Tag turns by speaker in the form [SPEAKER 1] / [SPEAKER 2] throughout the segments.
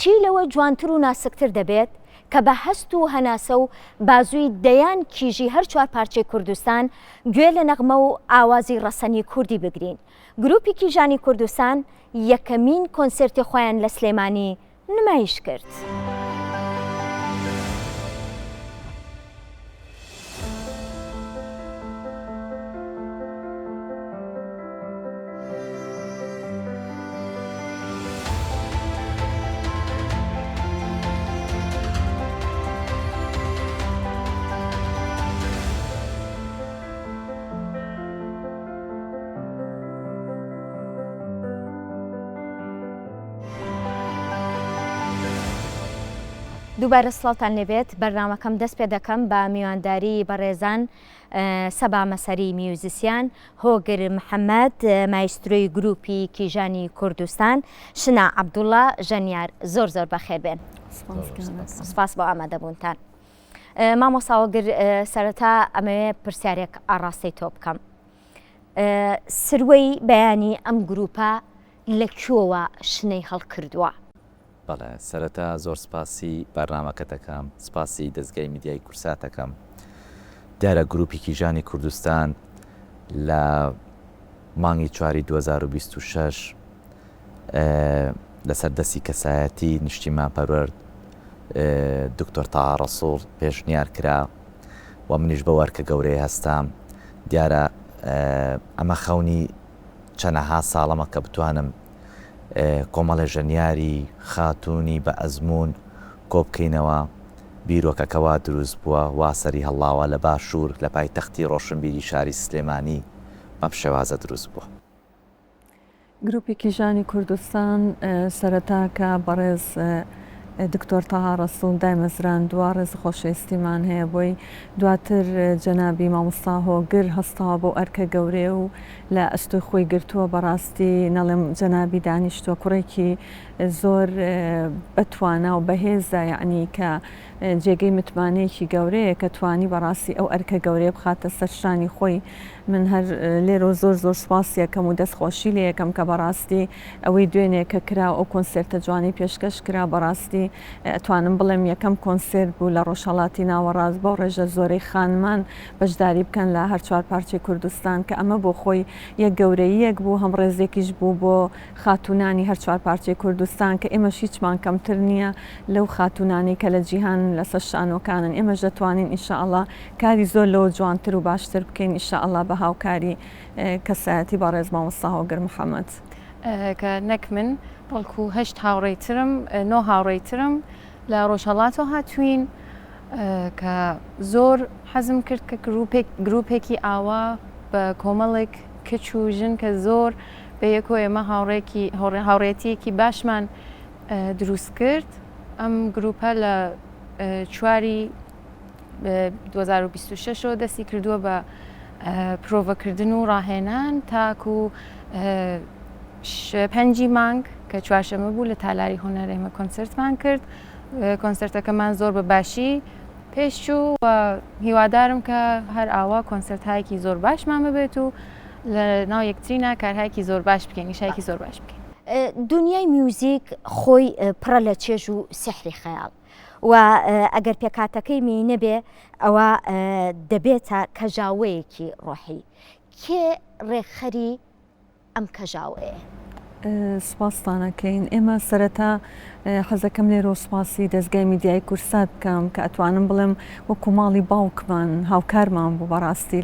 [SPEAKER 1] چی لەوە جوانتر و ناسکتر دەبێت کە بە هەست و هەناسە و بازووی دەیان کیژی هەر چوار پارچەی کوردستان گوێ لە نەغمە و ئاوازی ڕەسەنی کوردی بگرین. گروپی کیژانی کوردستان یەکەمین کۆنسرتی خۆیان لە سلێمانی نمایش کرد. دووبارە سڵاوتان لێبێت. بەرنامەکەم دەست پێ دەکەم بە میوانداری بەڕێزان سەبا مەسەری میوزیسیان، هۆگر محەممەد مایستروی گروپی کیژانی کوردستان، شنا عەبدوڵڵا ژەنیار. زۆر زۆر بەخێر بێن. سپاس بۆ ئامادەبوونتان. مامۆستا هۆگر، سەرەتا ئەمەوێ پرسیارێک ئاڕاستەی تۆ بکەم. سروەی بەیانی ئەم گروپە لەکوێوە شنەی هەڵکردووە؟
[SPEAKER 2] بەڵێ، سەرەتا زۆر سپاسی بەرنامەکە دەکەم، سپاسی دەستگای میدیای کورسات دەکەم. دیارە گروپی کیژانی کوردستان لە مانگی 4 2026 لەسەر دەستی کەسایەتی نیشتیمان پەروەرد دکتۆر تاها ڕەسوڵ پێشنیار کرا و منیش بە وەرکە گەورەی هەستام. دیارە ئەمە خەونی چەندەها ساڵەمە کە بتوانم کۆمەڵە ژەنیاری خاتوونی بە ئەزمون کۆ بکەینەوە. بیرۆکەکەوا دروست بووە، واسەری هەڵاوە لە باشوور لە پایتەختی ڕۆشنبیری شاری سلێمانی بەم شێوازە دروست بووە.
[SPEAKER 3] گروپی کیژانی کوردستان سەرەتا کە بەڕێز دکتۆر تاها ڕەسوڵ دایمەزران دوا ڕێز خۆشەویستیمان هەیە بۆی دواتر جەنابی مامۆستا هۆگر هەستاوە بۆ ئەرکە گەورێ و لە ئەستۆی خۆی گرتووە. بەڕاستی نەڵێم جەنابی دانیشتووە کوڕێکی زۆر بەتوانە و بەهێزە، یعنی کە جێگەی متمانەیەکی گەورەیە کە توانی بەڕاستی ئەو ئەرکە گەورەیە بخاتە سەرشانی خۆی. من هەر لێرە زۆر زۆر سپاس یەکەم و دەستخۆشی لێ یەکەم کە بەڕاستی ئەوەی دوێنێ کە کرا ئەو کۆنسێرتە جوانی پێشکەش کرا. بەڕاستی ئەتوانم بڵێم یەکەم کۆنسێرت بوو لە ڕۆژهەڵاتی ناوەڕاست بۆ ڕێژە زۆرەی خانمان بەشداری بکەن لە هەر چوار پارچەی کوردستان، کە ئەمە بۆ خۆی یەک گەورەیەک بوو، هەم ڕێزێکیش بوو بۆ خاتونانی هەر چوار پارچەی کوردستان کە ئێمەش هیچمان کەمتر نییە لەو خاتونانی کە لە جیهان لەسەر شانۆکانن. ئێمەش دەتوانین ئینشاءڵڵا کاری زۆر لەوە جوانتر و باشتر بکەین ئینشاءڵڵا بە هاوکاری کەسایەتی بەڕێز مامۆستا هۆگر محەممەد.
[SPEAKER 4] کە نەک من بەڵکو 8 هاوڕێیترم 9 هاوڕێیترم لە ڕۆژهەڵاتەوە هاتوین کە زۆر حەزم کرد کە گروپێکی ئاوا بە کۆمەڵێک کچ و ژن کە زۆر بە یەکۆ ئێمە هاوڕێتیەکی باشمان دروست کرد. ئەم گروپە لە 4 2026 دەستی کردووە بە پرۆڤەکردن و ڕاهێنان تاکو 5 مانگ کە چوارشەمە بوو لە تالاری هونەر ئێمە کۆنسرتمان کرد. کۆنسرتەکەمان زۆر بەباشی پێشچوو و هیوادارم کە هەر ئاوا کۆنسرتایەکی زۆر باشمان ببێت و لە ناو یەکترینە کارهایەکی زۆر باش بکەین، ئیشایەکی زۆر باش بکەین.
[SPEAKER 1] دنیای میوزیک خۆی پڕە لە چێژ و سحری خەیاڵ و ئەگەر پێکاتەکەی می نەبێ ئەوە دەبێتە کەژاوەیەکی ڕۆحی. کێ ڕێکخەری ئەم کەژاوەیە؟
[SPEAKER 3] سپاستانەکەین. ئێمە سەرەتا حەزەکەم لێرە سپاسی دەستگای میدیای کورسات بکەم کە ئەتوانم بڵێم وەکو ماڵی باوکمان هاوکارمان بوو. بەڕاستی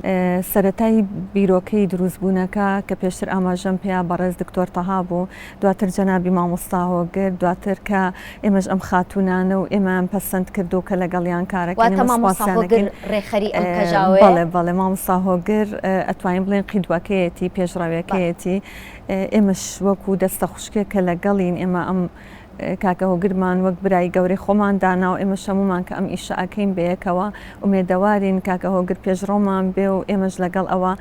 [SPEAKER 3] سەرەتای بیرۆکەی دروستبوونەکە کە پێشتر ئاماژەم پێیا بەڕێز دکتۆر تاها بوو، دواتر جەنابی مامۆستا هۆگر، دواتر کە ئێمەش ئەم خاتونانە و ئێمەم پەسەند کردو کە لەگەڵیان کارەکەین.
[SPEAKER 1] ڕێخەری ئەم کەژاوەیە؟
[SPEAKER 3] بەڵێ مامۆستا هۆگر ئەتوانین بڵێن قیدوەکەیەتی پێشڕاوەکەیەتی. ئێمەش وەکو دەستە خوشکێک کە لەگەڵین ئێمە ئەم کاکە هۆگرمان وەک برای گەورەی خۆمان دانا و ئێمە شەمومان کە ئەم ئیشە ئەکەین بەیەکەوە ئومێدەوارین کاکە هۆگر پێشڕۆمان بێ و ئێمەش لەگەڵ ئەوە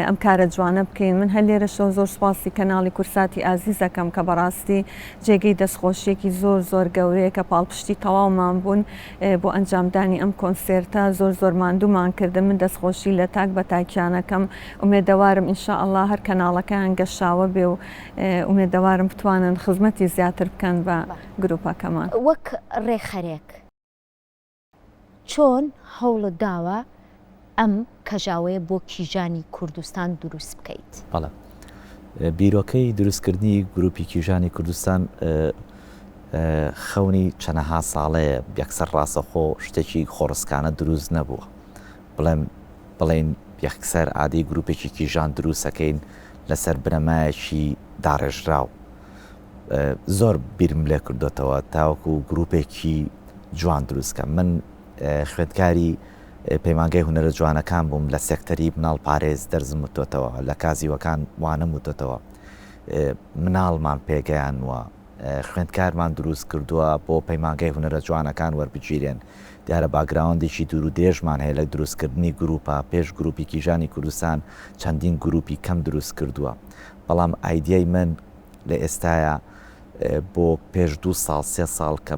[SPEAKER 3] ئەم کارە جوانە بکەین. من هەر لێرەشەوە زۆر سپاسی کەناڵی کورساتی ئازیزەکەم کە بەڕاستی جێگەی دەستخۆشیێکی زۆر زۆر گەورەیە کە پاڵپشتی تەواومان بوون بۆ ئەنجامدانی ئەم کۆنسێرتە. زۆر زۆر ماندوومان کردن. من دەستخۆشی لە تاک بە تاکیانەکەم ئومێدەوارم ئینشاءڵڵا هەر کەناڵەکەیان گەشاوە بێ و ئومێدەوارم بتوانن خزمەتی زیاتر بکەن بە گروپەکەمان.
[SPEAKER 1] وەک ڕێخەرێک چۆن هەوڵت داوە ئەم کەژاوەیە بۆ کیژانی کوردستان دروست بکەیت؟
[SPEAKER 2] بەڵێ بیرۆکەی دروستکردنی گروپی کیژانی کوردستان خەونی چەنەها ساڵەیە یەکسەر ڕاستەخۆ شتێکی خۆڕسکانە دروست نەبووە بڵێن یەکسەر عادی گروپێکی کیژان دروستەکەین لەسەر بنەمایەکی داڕێژراو زۆر بیرم لێ کردوێتەوە تاوەکو گروپێکی جوان دروستکە. من خوێندکاری پەیمانگەی هونەرە جوانەکان بووم لە سێکتەری مناڵ پارێز دەرزم وتۆتەوە لە کازیوەکان وانە وتۆتەوە مناڵمان پێگەیانوە خوێندکارمان دروست کردووە بۆ پەیمانگەی هونەرە جوانەکان وەربگیرێن. دیارە باگراوندێکی دوور و درێژمان هەیە لە دروستکردنی گروپە پێش گروپی کیژانی کوردستان چەندین گروپی کەم دروست کردووە. بەڵام ئایدیای من لە ئێستاە بۆ پێش 2 ساڵ 3 ساڵ کە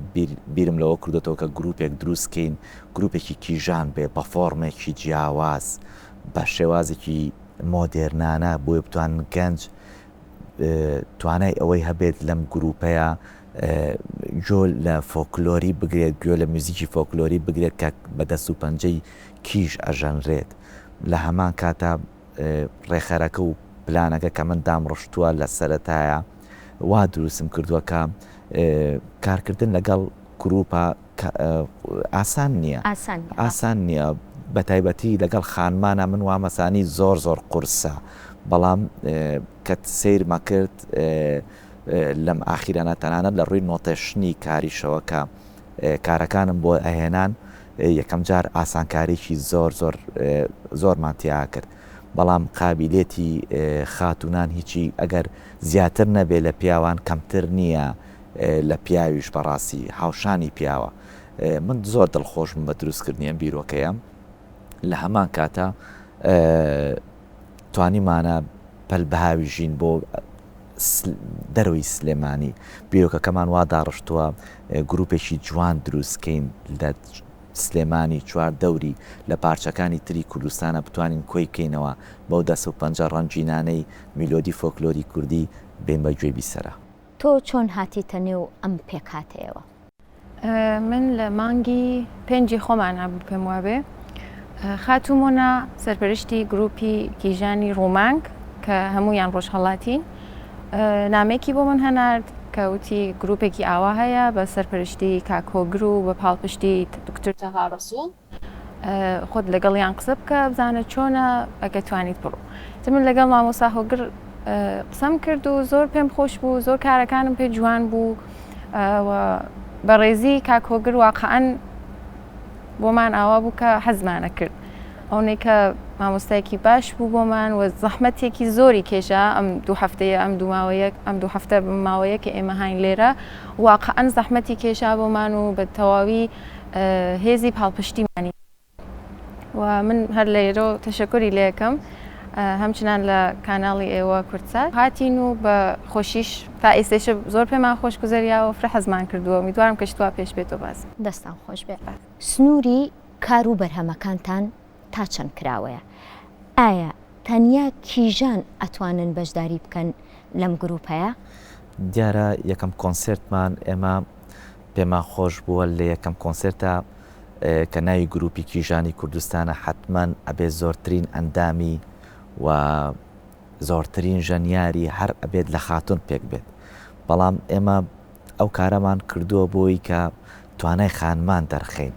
[SPEAKER 2] بیرم لەوە کردێتەوە کە گروپێک دروستکەین گروپێکی کیژان بێ بە فۆرمێکی جیاواز بە شێوازێکی مۆدێرنانە بۆی بتوان گەنج توانای ئەوەی هەبێت لەم گروپەیە گوێ لە فۆکلۆری بگرێت گوێ لە موزیکی فۆکلۆری بگرێت کە بەدەست و پەنجەی کیژ ئەژەنرێت. لە هەمان کاتە ڕێخەرەکە و پلانەکە کە من دامڕشتووە لە سەرەتایە وا دروستم کردووە کە کارکردن لەگەڵ گروپە ئاسان نییە ئاسان نییە بە تایبەتی لەگەڵ خانمانە من وامەسانی زۆر زۆر قورسە. بەڵام کە سیرمە کرد لەم ئاخیرانە تەنانەت لە ڕووی نۆتەشنی کاریشەوە کە کارەکانم بۆ ئەهێنان یەکەم جار ئاسانکاریی زۆرمان تیا کرد. بەڵام قابلێتی خاتونان هیچی ئەگەر زیاتر نەبێ لە پیاوان کەمتر نییە لە پیاویش بەڕاستی هاوشانی پیاوە. من زۆر دڵخۆشم بە دروستکردنی ئەم بیرۆکەیە. لە هەمان کاتە توانیمانە پەلبەهاویژین بۆ دەروی سلێمانی. بیرۆکەکەمان وا داڕشتووە گروپێکی جوان دروستکەین لە سلێمانی 4 دەوری لە پارچەکانی تری کوردستانە بتوانین کۆی بکەینەوە بەو 150 ڕەنجینانەی میلۆدی فۆکلۆری کوردی بێن بە گوێ بیسەرە.
[SPEAKER 1] تۆ چۆن هاتیتە نێو ئەم پێکاتەوە؟
[SPEAKER 4] من لە مانگی 5 خۆمان هەبوو پێم وابێ خاتومۆنە سەرپەرشتی گروپی کیژانی ڕۆمانگ کە هەموویان ڕۆژهەڵاتین نامێکی بۆ من هەنارد کەوتی گروپێکی ئاوا هەیە بە سەرپەرشتی کاکۆگر و بە پاڵپشتی دکتۆر تەها ڕەسوڵ خۆت لەگەڵیان قسە بکە بزانە چۆنە ئەگە توانیت بڕۆ. من لەگەڵ مامۆستا هۆگر قسەم کرد و زۆر پێم خۆش بوو زۆر کارەکانم پێ جوان بوو بەڕێزی کاکۆگر واقعەن بۆمان ئاوا بوو کە حەزمانە کرد. ئەوەی کە مامۆستایەکی باش بوو بۆمان و زەحمەتێکی زۆری کێشا ئەم 2 هەفتەیە ئەم 2 هەفتە ماوەیە کە ئێمە هاین لێرە واقعەن زەحمەتی کێشا بۆمان و بە تەواوی هێزی پاڵپشتیمانی و من هەر لێرە تەشەکوری لێکم همچنان لە کاناڵی ئێوە کورتسات هاتین و بە خۆشیش تا ئێستێشە زۆر پێمان خۆش گوزەریاوە فرە حەزمان کردووە میدوارم کەشتوا پێش بێتەوە باز
[SPEAKER 1] دەستان خۆش بێت. سنووری کار و بەرهەمەکانتان تا چەند کراوەیە؟ ئایا تەنیا کیژان ئەتوانن بەشداری بکەن لەم گروپەیە؟
[SPEAKER 2] دیارە یەکەم کۆنسرتمان ئێمە پێمان خۆش بووە لە یەکەم کۆنسرتە کە ناوی گروپی کیژانی کوردستانە حتمما ئەبێ زۆرترین ئەندامی و زۆرترین ژەنیاری هەر ئەبێت لە خاتون پێک بێت. بەڵام ئێمە ئەو کارەمان کردووە بۆی کە توانای خانمان دەرخین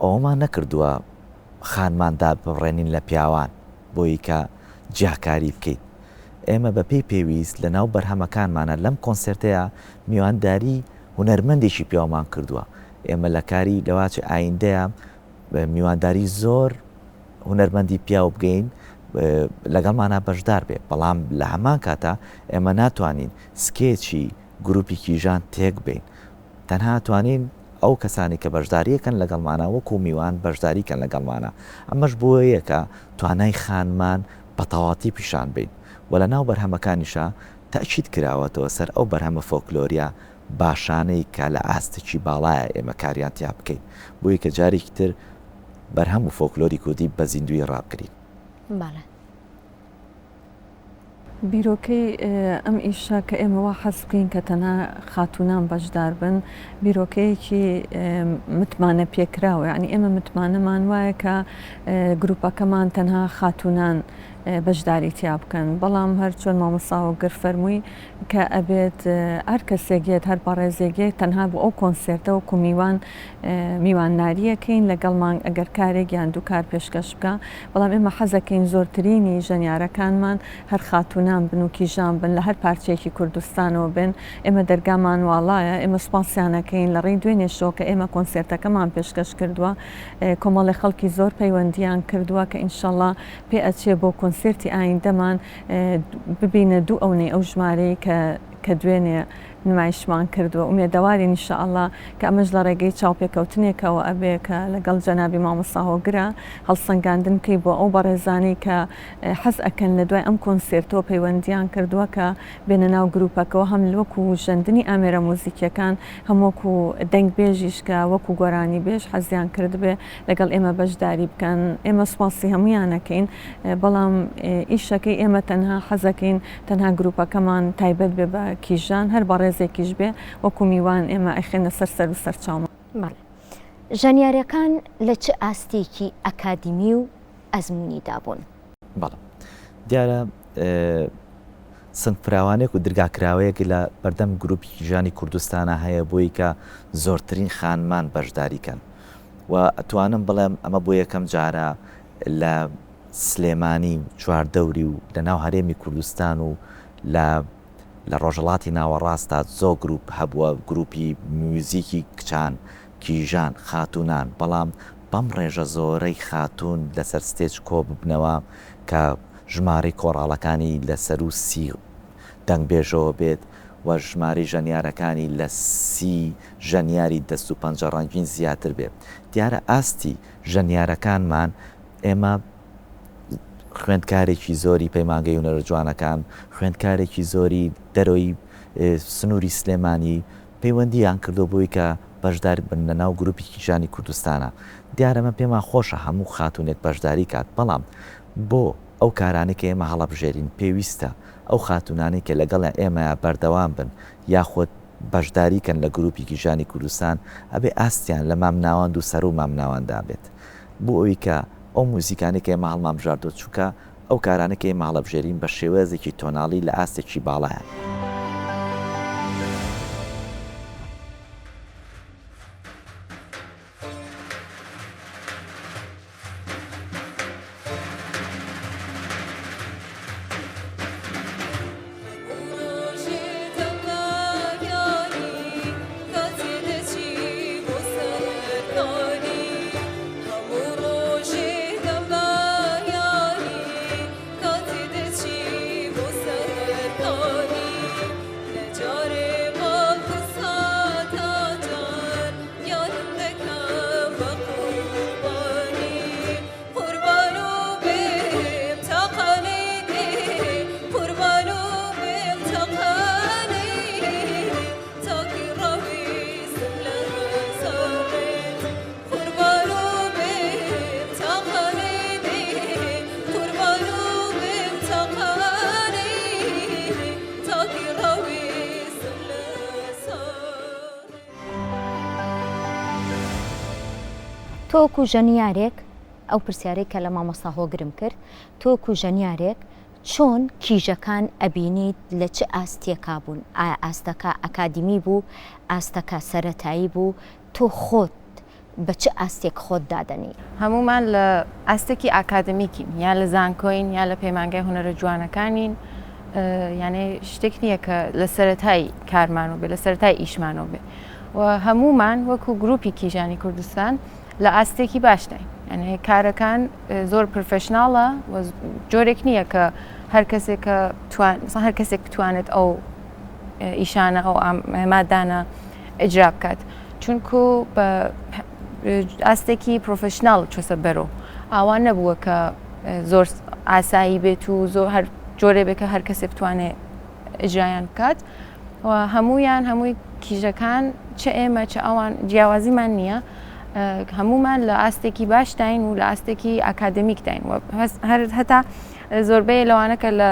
[SPEAKER 2] ئەومان نەکردووە خانماندا بڕێنین لە پیاوان بۆی کە جیاکاری بکەیت. ئێمە بەپێی پێویست لە ناو بەرهەمەکانمانە لەم کۆنسرتەیە میوانداری هونەرمەندێکی پیاومان کردووە. ئێمە لە کاری لەواچ ئایندەیە میوانداری زۆر هونەرمەندی پیاو بگەین لەگەڵمانە بەشدار بێ. بەڵام لە هەمان کاتە ئێمە ناتوانین سکێچی گروپی کیژان تێک بین. تەنها توانین ئەو کەسانی کە بەشداریەکەن لەگەڵمانە وەکو میوان بەشداریکەن لەگەڵمانە. ئەمەش بۆیە کە توانای خانمان بە تەواتی پیشان بین و لە ناو بەرهەمەکانیشە تاکید کراوەتەوە سەر ئەو بەرهەمە فۆکلۆریە باشانەی کە لە ئاستێکی باڵایە ئێمە کاریان تیا بکەین بۆیە کە جارێکی تر بەرهەم و فۆکلۆری کوردی بە زیندوی ڕابگرین.
[SPEAKER 3] بیرۆکەی ئەم ئیشە کە ئێمەوە حەز بکەین کە تەنها خاتونان بەشدار بن بیرۆکەیەکی متمانە پێکراوە، یعنی ئێمە متمانەمان وایە کە گروپەکەمان تەنها خاتونان بەشداری تیا بکەن، بەڵام هەر چۆن مامۆساوە گەر فەرمووی کە ئەبێت هەر کەسێکێت هەر بەڕێزێکێت تەنها بۆ ئەو کۆنسێرتە وەکو میوانناریەکەین لەگەڵمان ئەگەر کارێک یان دوو کار پێشکەش بکە، بەڵام ئێمە حەزەکەین زۆرترینی ژەنیارەکانمان هەر خاتونان بن و کیژان بن لە هەر پارچێکی کوردستانەوە بن. ئێمە دەرگامان واڵایە، ئێمە سوپاسیانەکەین لە ڕێی دوێنێشەوە کە ئێمە کۆنسێرتەکەمان پێشکەش کردووە، کۆمەڵی خەڵکی زۆر پەیوەندیان کردووە کە ئینشەڵڵا پێ ئەچێ بۆ کۆنسێرتی ئایندەمان ببینە دوو ئەوەی ئەو ژمارەی کە دوێنێ نمایشمان کردووە. ئومێدەواری ئینشەئەڵڵا کە ئەمەش لە ڕێگەی چاوپێکەوتنێکەوە ئەبێ کە لەگەڵ جەنابی مامۆستا هۆگرە هەڵسەنگاندن بکەی بۆ ئەو بەڕێزانەی کە حەز ئەکەن لە دوای ئەم کۆنسێرتەوە پەیوەندیان کردووە کە بێنە ناو گروپەکەەوە هەم وەکو ژەندنی ئامێرە مۆزیکیەکان هەم وەکو دەنگبێژیش کە وەکو گۆرانی بێژ حەزیان کرد بێ لەگەڵ ئێمە بەشداری بکەن. ئێمە سوپاسی هەمویانەکەین، بەڵام ئیشەکەی ئێمە تەنها حەزەکەین تەنها گروپەکەمان تایبەت بێ بە کیژان هەر بەڕێزێکیش بێ وەکو میوان ئێمە ئەخێنە سەر و سەرچاومە.
[SPEAKER 1] ژەنیارەکان لە چه ئاستێکی ئەکادیمی و ئەزمموی بوون؟
[SPEAKER 2] بەڵام دیارە سنگفراوانێک و درگاکراوەیەک لە بەردەم گروپی ژانی کوردستانە هەیە بۆی کە زۆرترین خانمان بەشداریکەن و ئەتوانم بڵێم ئەمە بۆ یەکەم جارە لە سلێمانی چواردەوری و لە ناو هەرێمی کوردستان و لە ڕۆژهڵاتی ناوەڕاستە زۆر گروپ هەبووە، گروپی میوزیکی کچان کیژان خاتونان، بەڵام بەم ڕێژە زۆرەی خاتون لەسەر ستێج کۆ ببنەوە کە ژمارەی کۆڕاڵەکانی لەسەر و سی دەنگبێژەوە بێت و ژمارەی ژەنیارەکانی لە سی ژەنیاری دەست و پەنجە ڕەنگین زیاتر بێت. دیارە ئاستی ژەنیارەکانمان ئێمە خوێندکارێکی زۆری پەیمانگەی هونەرە جوانەکان، خوێندکارێکی زۆری دەرەوەی سنووری سلێمانی پەیوەندیان کردو بووی کە بەشدار بن لە ناو گروپی کیژانی کوردستانە. دیارەمە پێمان خۆشە هەموو خاتونێک بەشداری کات، بەڵام بۆ ئەو کارانی کە ئێمە هەڵەبژێرین پێویستە ئەو خاتونانی کە لەگەڵ ئێمە بەردەوام بن یاخۆت بەشداریکەن لە گروپی کیژانی کوردستان ئەبێ ئاستیان لە مامناوەند و سەر و مامناوەندا بێت، بۆ ئەوی کە ئەو موزیکانی کە ئێمە هەڵمامژاردۆ چووکە ئەو کارانە کە ئێمە هەڵەبژێرین بە شێوەیەکی تۆناڵی لە ئاستێکی باڵایە.
[SPEAKER 1] تۆکو ژەنیارێک ئەو پرسیارەی کە لە مامۆستا هۆگرم کرد، تۆکو ژەنیارێک چۆن کیژەکان ئەبینیت لە چه ئاستێکا بوون؟ ئایا ئاستەکە ئەکادیمی بوو، ئاستەکە سەرەتایی بوو، تۆ خۆت بە چه ئاستێک خۆت دادەنی؟
[SPEAKER 4] هەمومان لە ئاستێکی ئاکادمیکین، یا لە زانکۆین یا لە پەیمانگای هونەرە جوانەکانین، یانێ شتێک نییە کە لە سەرەتای کارمانەوە بێ، لە سەرەتای ئیشمانەوە بێ و هەمومان وەکو گروپی کیژانی کوردستان لە ئاستێکی باشداین، یعنی کارەکان زۆر پرۆفێشناڵە و جۆرێک نییە کە هەر کەسێک بتوانێت ئەو ئیشانە ئەو مادانە ئەجرا بکات، چونکو بە ئاستێکی پرۆفێشناڵ چۆسە بەرەوە، ئاوان نەبووە کە زۆر ئاسایی بێت و زۆر هەر جۆرێ بێت کە هەر کەسێک بتوانێت ئەجرایان بکات و هەمووی کیژەکان چه ئێمە چه ئەوان جیاوازیمان نییە، هەمومان لە ئاستێکی باش داین و لە ئاستێکی ئاکادمیک داین و هەتا زۆربەی لەوانە کە لە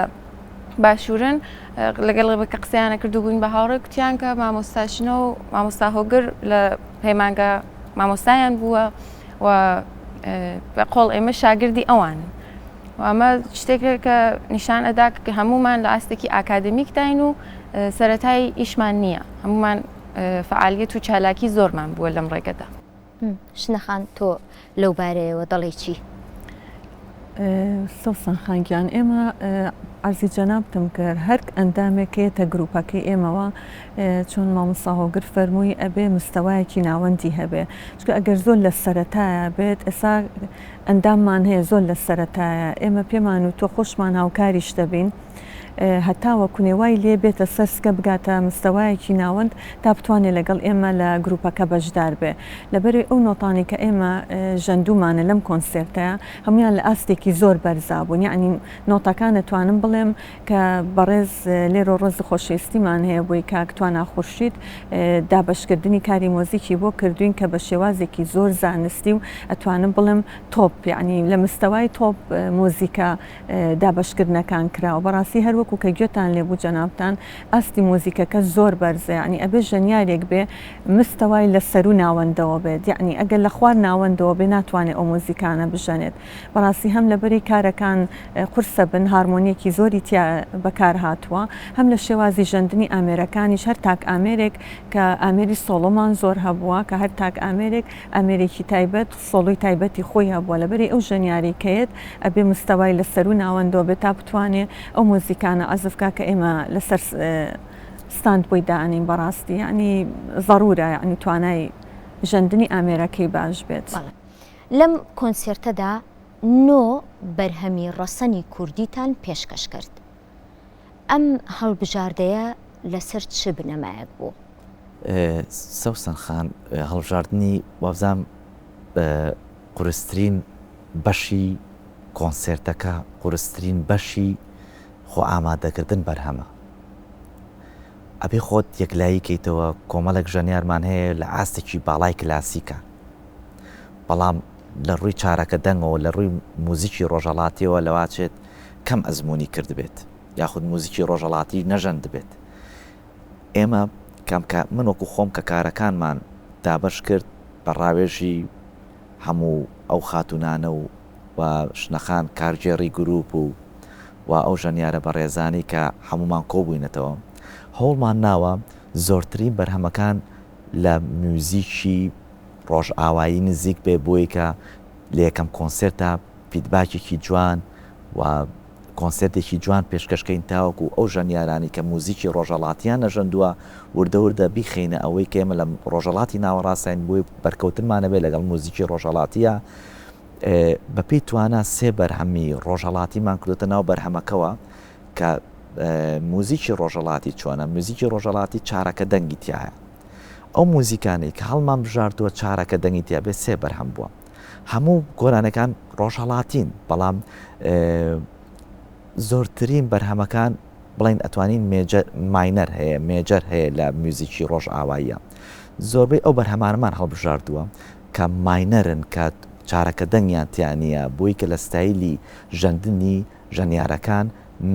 [SPEAKER 4] باشوورن لەگەڵ بە قسەیانە کردو بووین بە هاوڕێ کوتیان کە مامۆستاشنە و مامۆستا هۆگر لە پەیمانگە مامۆستایان بووە و بە قۆڵ ئێمە شاگردی ئەوان و ئەمە شتێکە کە نیشان ئەدا کە هەمومان لە ئاستێکی ئاکادمیکداین و سەرەتای ئیشمان نییە هەمومان فعالیت و چالاکی زۆرمان بووە لەم ڕێگەدا.
[SPEAKER 1] شنەخان تۆ لەو بارەیەوە دەڵێ چی؟
[SPEAKER 3] سەوسان خانگیان ئێمە عزی جەنابتم کرد هەر ئەندامێکێتە گروپەکەی ئێمەوە چۆن مامۆستا هۆگر فەرمووی ئەبێ مستەوایەکی ناوەندی هەبێ چکە ئەگەر زۆر لە سەرەتایە بێت ئێستا ئەنداممان هەیە زۆر لە سەرەتایە ئێمە پێمان و تۆ خۆشمان هاوکاریش دەبین هەتاوە کونێوای لێ بێتە سەرسکە بگاتە مستەوایەکی ناوەند تا بتوانێت لەگەڵ ئێمە لە گروپەکە بەشدار بێ لەبەرێ ئەو نۆتانی کە ئێمە ژەندومانە لەم کۆنسێرتەیە هەمویان لە ئاستێکی زۆر بەرزابوون یعنی نۆتەکان دەتوانم بڵێم کە بەڕێز لێرە ڕۆز خۆشەویستیمان هەیە بۆی کاکتوانە خورشید دابشکردنی کاری مۆزیکی بۆ کردوین کە بە شێوازێکی زۆر زانستی و ئەتوانم بڵێم تۆپ یعنی لە مستەوای تۆپ مۆزیکە دابشکردنەکان کراوە بەڕاستی هەروەکو کە گوێتان لێبوو جەنابتان ئاستی مۆزیکەکە زۆر بەرزە ینی ئەبێ ژەنیارێک بێ مستەوای لە سەر و ناوەندەوە بێت یعنی ئەگەر لە خوار ناوەندەوە بێ ناتوانێت ئەو مۆزیکانە بژەنێت بەڕاستی هەم لەبەری کارەکان قورسە بن هارمۆنیەکی زۆری تیا بەکار هاتووە هەم لە شێوازی ژەندنی ئامێرەکانیش هەر تاک ئامێرێک کە ئامێری سۆڵۆمان زۆر هەبووە کە هەر تاک ئامێرێک ئامێرێکی تایبەت سۆڵی تایبەتی خۆی هەبووە لەبەری ئەو ژەنیاریکەیەت ئەبێ مستەوای لە سەر و ناوەندەوە بێت تا بتوانێت ئەو مۆزیکانە عزفکە کە ئێمە لەسەر ستاند بۆی داانین بەڕاستی ینی ضرورە ینی توانای ژەندنی ئامێرەکەی باش بێت
[SPEAKER 1] لەم کۆنسێرتەدا نۆ بەرهەمی ڕەسەنی کوردیتان پێشکەش کرد ئەم هەڵبژاردەیە لەسەر چ بنەمایەک بوو؟
[SPEAKER 2] سەوسن خان هەڵبژاردننی وابزانام قورسترین بەشی کۆنسێرتەکە قورسترین بەشی خۆ ئامادەکردن بەرهەمە ئەبێ خۆت یەکلایی کەیتەوە کۆمەڵێک ژەنیارمان هەیە لە ئاستێکی باڵای کلاسیکە بەڵام لە ڕووی چارەکە دەنگەوە لە ڕووی موزیکی ڕۆژەڵاتیەوە لەواچێت کەم ئەزمموی کرد بێت یاخود موزیکی ڕۆژەڵاتی نەژەند بێت ئێمە من وەکو خۆم کە کارەکانمان دابش کرد بە ڕاوێژی هەموو ئەو خاتونانە و شنەخان کارجێڕی گروپ و ئەو ژەنیارە بە ڕێزانی کە هەمومان کۆبووینەتەوە هەوڵمان ناوە زۆرترین بەرهەمەکان لە میوزیکی ڕۆژئاوایی نزیک بێ بۆی کە لە یەکەم کۆنسێرتە فیدباکێکی جوان و کۆنسێرتێکی جوان پێشکەشکەین تاوەکو ئەو ژەنیارانی کە موزیکی ڕۆژەڵاتیان نەژەندووە وردەوردە بیخینە ئەوەی کە ئێمە لە ڕۆژەڵاتی ناوەڕاستین بۆی بەرکەوتنمانە بێ لەگەڵ موزیکی ڕۆژەڵاتیە بەپێی توانە سێ بەرهەمی ڕۆژەڵاتیمان کردوتە ناو بەرهەمەکەوە کە موزیکی ڕۆژەڵاتی چۆنە موزیکی ڕۆژەڵاتی چارەکە دەنگی تایە ئەو موزیکانی کە هەڵمان بژاردووە چارەکە دەنگی تیا بێ سێ بەرهەم بووە هەموو گۆرانەکان ڕۆژهەڵاتین بەڵام زۆرترین بەرهەمەکان بڵین ئەتوانین ماینەر هەیە مێجەر هەیە لە میوزیکی ڕۆژئاواییە زۆربەی ئەو بەرهەمانمان هەڵبژاردووە کە ماینەرن کە چارەکە دەنگیان تیانە بۆی کە لە ستایلی ژەندنی ژەنیارەکان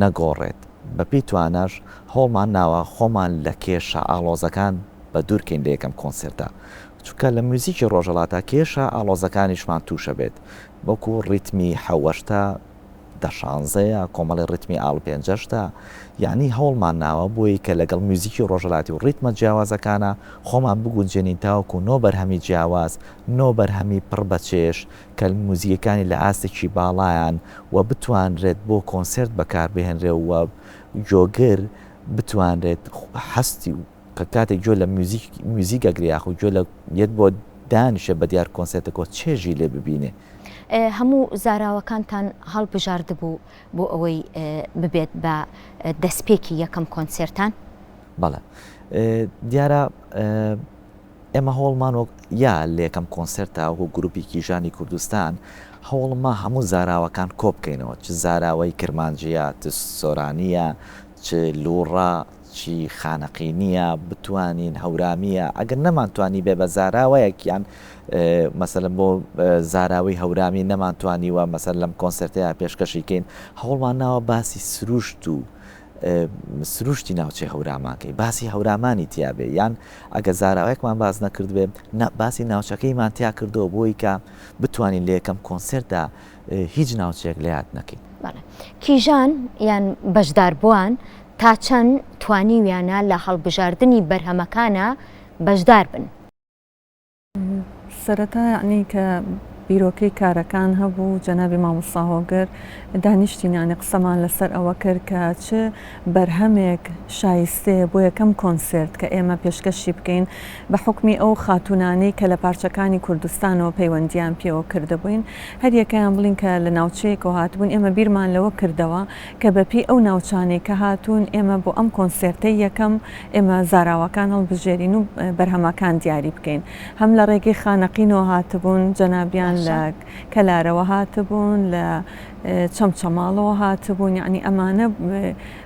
[SPEAKER 2] نەگۆڕێت بەپێی توانەش هەوڵمان ناوە خۆمان لە کێشە ئاڵۆزەکان بە دوورکەین لە یەکەم کۆنسێرتە چونکە لە موزیکی ڕۆژەڵاتە کێشە ئاڵۆزەکانیشمان تووشە بێت بەکو ڕیتمی حەوەشتە دەشانزەیە کۆمەڵی ڕیتمی ئاڵ پێنجەشتە یعنی هەوڵمان ناوە بۆی کە لەگەڵ موزیکی ڕۆژەڵاتی و ڕیتمە جیاوازەکانە خۆمان بگونجێنین تاوەکو نۆ بەرهەمی جیاواز نۆ بەرهەمی پڕ بەچێش کە موزیکەکانی لە ئاستێکی باڵایان و بتوانرێت بۆ کۆنسێرت بەکاربهێنرێ و جۆگر بتوانرێت هەستی و کە کاتێک گوێ لە موزیکە گریاخ و گوێ لە یەک بۆ دانیشە بە دیار کۆنسێرتەکە چێژی لێ ببینێ
[SPEAKER 1] هەموو زاراوەکانتان هەڵبژارد بوو بۆ ئەوەی ببێت بە دەستپێکی یەکەم کۆنسێرتان؟
[SPEAKER 2] بەڵێ دیارە ئێمە هەوڵمان یا لە یەکەم کۆنسێرتە و گروپی کیژانی کوردستان هەوڵما هەموو زاراوەکان کۆ بکەینەوە چ زاراوەی کرمانجیە چ سۆرانیە چ لوڕە چی خانەقینیە بتوانین هەورامیە ئەگەر نەمانتوانی بێ بە زاراوەیەکیان مەسەلەن بۆ زاراوی هەورامی نەمانتوانیوە مەسەر لەم کۆنسرتەیە پێشکەشیکەین هەوڵمان ناوە باسی سروشت و سروشتی ناوچەی هەوراماکەی باسی هەورامانی تیاابێ یان ئەگە زاراوەیەکمان باز نەکردبێ باسی ناوچەکەیمان تیا کردەوە بۆی کە بتوانین لە یەکەم کۆنسرتدا هیچ ناوچەیەک لە یاد نەکەین.
[SPEAKER 1] کیژان یان بەشداربووان تا چەند توانیویانە لە هەڵبژاردننی بەرهەمەکانە بەشدار بن.
[SPEAKER 3] سەرەتا یعنی کە بیرۆکەی کارەکان هەبوو جەنابی مامۆستا هۆگر دانیشتینانی قسەمان لەسەر ئەوە کرد کە چ بەرهەمێک شایستێ بۆ یەکەم کۆنسرت کە ئێمە پێشکەشی بکەین بە حکمی ئەو خاتونانەی کە لە پارچەکانی کوردستانەوە پەیوەندیان پێوە کردبووین هەر یەکەیان بڵین کە لە ناوچەیەکەوە هاتبوون ئێمە بیرمان لەوە کردەوە کە بەپی ئەو ناوچانەی کە هاتوون ئێمە بۆ ئەم کۆنسرتەی یەکەم ئێمە زاراوەکان هەڵبژێرین و بەرهەمەکان دیاری بکەین هەم لە ڕێگەی خانەقینەوە هاتبوون جەنابیان لە کەلارەوە هاتبوون لە چەمچەماڵەوە هاتبوون یعنی ئەمانە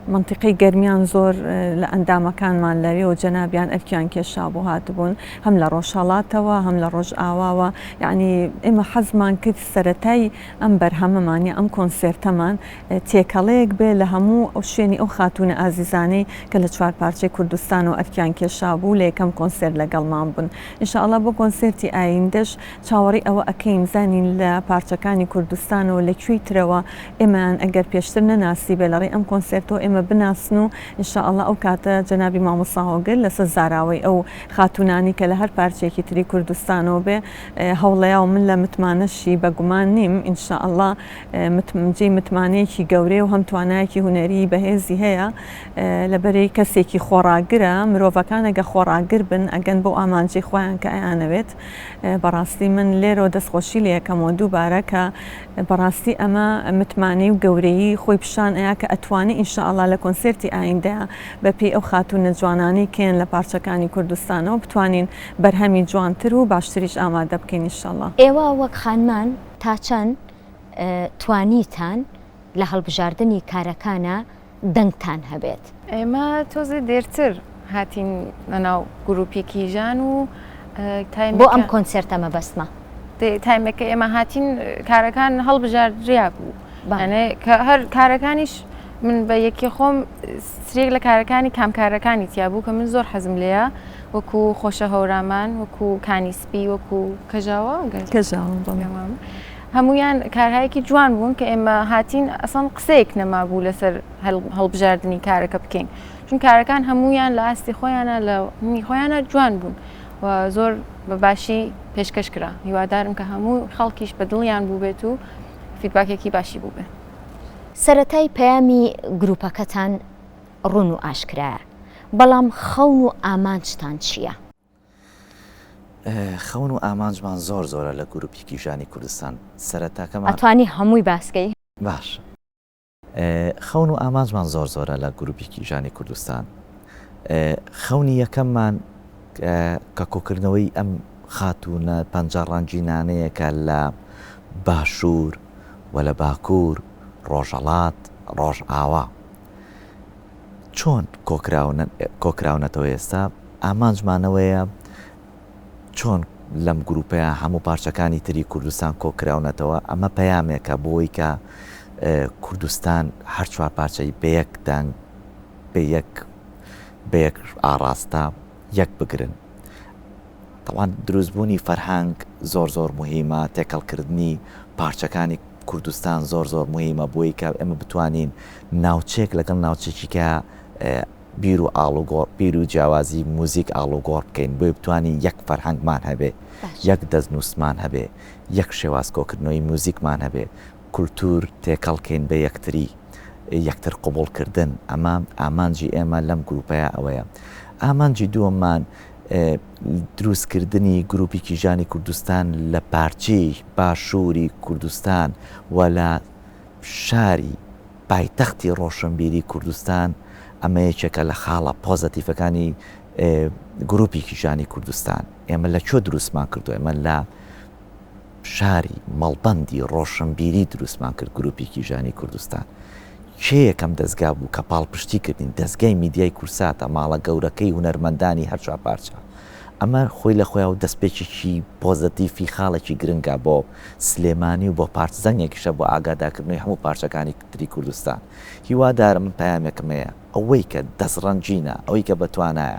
[SPEAKER 3] منطقەی گەرمیان زۆر لە ئەندامەکانمان لەوێ و جەنابیان ئەرکیان کێشا بۆ هاتبوون هەم لە ڕۆژهەڵاتەوە هەم لە ڕۆژ ئاواوە یعنی ئێمە حەزمان کرد سەرەتای ئەم بەرهەمەمانی ئەم کۆنسرتەمان تێکەڵەیەک بێ لە هەموو ئەو شوێنی ئەو خاتونە ئازیزانەی کە لە چوار پارچەی کوردستان و ئەرکیان کێشا بوو لە یەکەم کۆنسرت لەگەڵمان بوون ئینشاءڵڵا بۆ کۆنسرتی ئایندەش چاوەڕی ئەوە ئەکەین زانین لە پارچەکانی کوردستانەوە لەکوێی ترەوە ئێمان ئەگەر پێشتر نەناسی بێ لەڕێ ئەم کۆنسرتەوە ئێمە بناسن و ئینشاءڵڵا ئەو کاتە جەنابی مامۆستا هۆگر لەسەر زاراوەی ئەو خاتونانی کە لە هەر پارچێکی تری کوردستانەوە بێ هەوڵەیە و من لە متمانەشی بەگومان نیم ئینشاءڵڵا جێی متمانەیەکی گەورەی و هەم توانایەکی هونەری بەهێزی هەیە لەبەرەی کەسێکی خۆڕاگرە مرۆڤەکان ئەگە خۆڕاگر بن ئەگەن بۆ ئامانجی خۆیان کە ئەیانەوێت بەڕاستی من لێرەوە دەستخۆشی لە یەکەمەوە دووبارە کە بەڕاستی ئەمە متمانەی و گەورەی خۆی پیشان ئەیە کە ئەتوانی ئینشاءڵڵا لە کۆنسرتی ئایندەیە بەپێی ئەو خاتونە جوانانی کێن لە پارچەکانی کوردستانەوە بتوانین بەرهەمی جوانتر و باشتریش ئامادە بکەین ئینشاءڵڵا.
[SPEAKER 1] ئێوە وەک خانمان تا چەند توانیتان لە هەڵبژاردننی کارەکانە دەنگتان هەبێت؟
[SPEAKER 4] ئێمە تۆزێ دێرتر هاتین لەناو گروپێکی ژان و
[SPEAKER 1] بۆ ئەم کۆنسرتە مەبەستمە
[SPEAKER 4] تایمەکە ئێمە هاتین کارەکان هەڵبژاردریا بوو کە هەر کارەکانیش من بە یەکی خۆم سرێک لە کارەکانی کامکارەکانی تیا بوو کە من زۆر حەزم لێیە وەکو خۆشە هەورامان وەکو کانیسپی وەکو کەژاوە هەمویان کارهایەکی جوان بوون کە ئێمە هاتین ئەسڵ قسەیەک نەما بوو لەسەر هەڵبژاردننی کارەکە بکەین چون کارەکان هەمویان لە ئاستی خۆیانە لە هەمی خۆیانە جوان بوون و زۆر بە باشی پێشکەش کرا هیوادارم کە هەموو خەڵکیش بە دڵیان بوو بێت و فیدباکێکی باشی بوو بێ.
[SPEAKER 1] سەرەتای پەیامی گروپەکەتان ڕوون و ئاشکرایە بەڵام خەون و ئامانجتان چییە؟
[SPEAKER 2] خەون و ئامانجمان زۆر زۆرە لە گروپی ژانی کوردستان سەرەتاکەمان
[SPEAKER 1] ئەتوانی هەمووی باسکەی
[SPEAKER 2] باش خەون و ئامانجمان زۆر زۆرە لە گروپی ژانی کوردستان خەونی یەکەممان کە کۆکردنەوەی ئەم خاتونە پەنجەڕەنجینانەیەکە لە باشوور و لە باکوور ڕۆژهەڵات ڕۆژ ئاوا چۆن کۆکراونەتەوە ئێستا ئامانجمانەوەیە چۆن لەم گروپەیە هەموو پارچەکانی تری کوردستان کۆکراونەتەوە ئەمە پەیامێکە بۆی کە کوردستان هەر چوار پارچەی بەیەک دەنگ بەیەک ئاڕاستە یەک بگرن تاوان دروستبوونی فەرهەنگ زۆر زۆر مهمە تێکەڵکردنی پارچەکانی کوردستان زۆر زۆر مهمە بۆی کە ئێمە بتوانین ناوچێک لەگەڵ ناوچێکی کە بیر و ئاڵوگۆڕ بیر و جیاوازی موزیک ئاڵوگۆڕ بکەین بۆی بتوانین یەک فەرهەنگمان هەبێ یەک دەستنووسمان هەبێ یەک شێواز کۆکردنەوەی موزیکمان هەبێ کولتور تێکەڵکەین بە یەکتری یەکتر قوبوڵکردن ئەمە ئامانجی ئێمە لەم گروپەیە ئەوەیە ئامانجی دووەممان دروستکردنی گروپی ژانی کوردستان لە پارچەی باشووری کوردستان و لە شاری پایتەختی ڕۆشنبیری کوردستان ئەمە یەکێکە لە خاڵە پۆزەتیفەکانی گروپی ژانی کوردستان ئێمە لە چۆ دروستمان کردو ئێمە لە شاری مەڵبەندی ڕۆشنبیری دروستمان کرد گروپی ژانی کوردستان چێ یەکەم دەستگا بوو کە پاڵپشتی کردین دەستگای میدیای کورساتە ماڵە گەورەکەی هونەرمەندانی هەر چوار پارچە ئەمە خۆی لە خۆیان و دەستپێکێکی پۆزتیفی خاڵێکی گرنگە بۆ سلێمانی و بۆ پارتزانێکیشە بۆ ئاگاداکردنەوەی هەموو پارچەکانی تری کوردستان. هیوادارم من پەیامێکمەیە ئەوەی کە دەستڕەنجینە، ئەوەی کە بەتوانایە